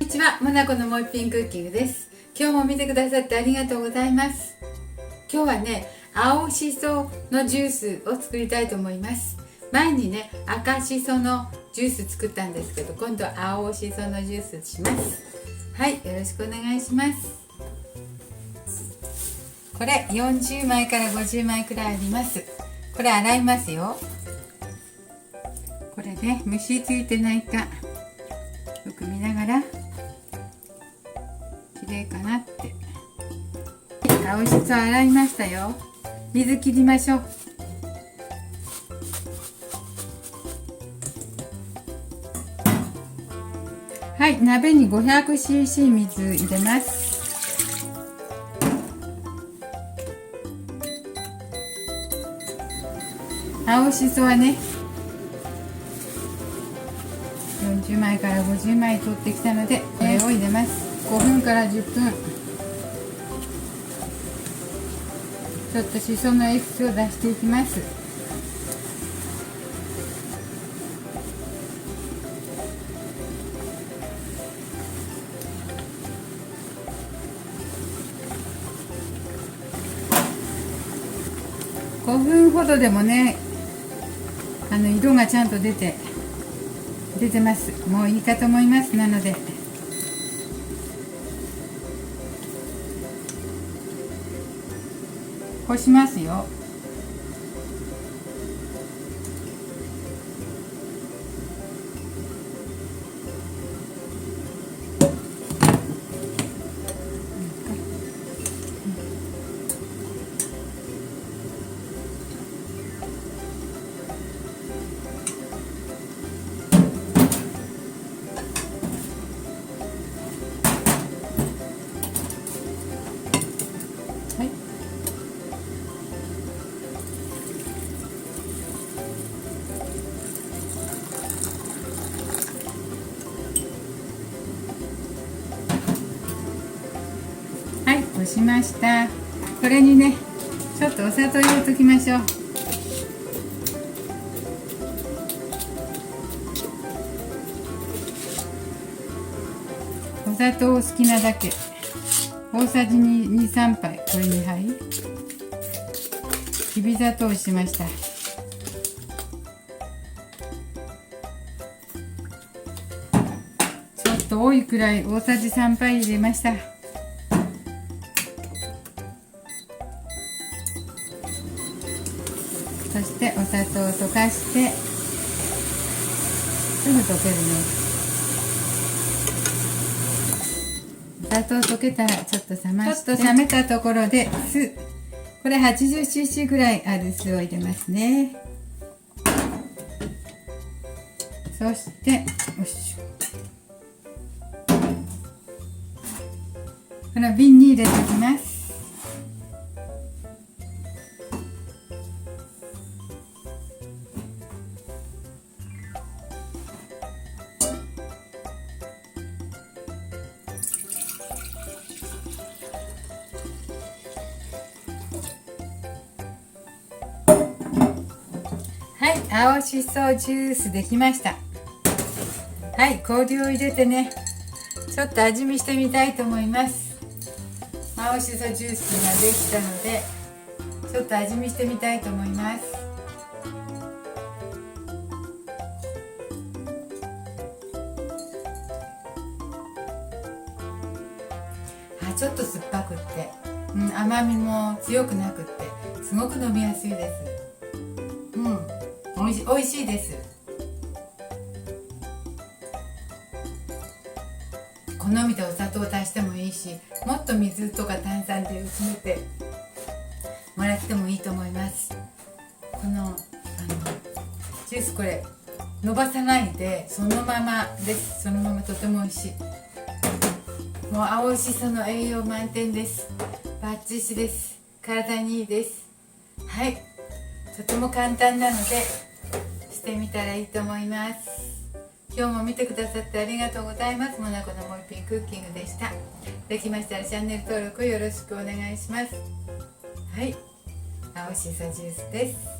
にちは、モナコのもう一品クッキングです。今日も見てくださってありがとうございます。今日はね、青しそのジュースを作りたいと思います。前にね、赤しそのジュース作ったんですけど、今度は青しそのジュースします。はい、よろしくお願いします。これ40枚から50枚くらいあります。これ洗いますよ。これね、虫ついてないかよく見ながら綺麗かなって。青しそ洗いましたよ。水切りましょう。はい、鍋に 500cc 水入れます。青しそはね、40枚から50枚取ってきたので、これを入れます。5分から10分。ちょっとしそのエキスを出していきます。5分ほどでもね、色がちゃんと出てます。もういいかと思います。なのでこしますよ。こしました。これにね、ちょっとお砂糖入れときましょう。お砂糖好きなだけ、大さじ2、3杯、これ2杯きび砂糖しました。ちょっと多いくらい大さじ3杯入れました。そしてお砂糖を溶かしてすぐ溶けるね。お砂糖溶けたらちょっと冷まして、ちょっと冷めたところで酢、これ 80cc ぐらいある酢を入れますね。そしてよいしょ、この瓶に入れておきます。はい、青しそジュースできました。はい、氷を入れてね、ちょっと味見してみたいと思います。青しそジュースができたので、ちょっと味見してみたいと思います。ちょっと酸っぱくって、甘みも強くなくって、すごく飲みやすいです。おいしいです。好みでお砂糖を足してもいいし、もっと水とか炭酸で薄めてもらってもいいと思います。このジュース、これ伸ばさないでそのままです。そのままとても美味しい。もう青しその栄養満点です。バッチシです。体にいいです。はい、とても簡単なのでしてみたらいいと思います。今日も見てくださってありがとうございます。モナコのもう一品クッキングでした。できましたらチャンネル登録よろしくお願いします。はい、青しそジュースです。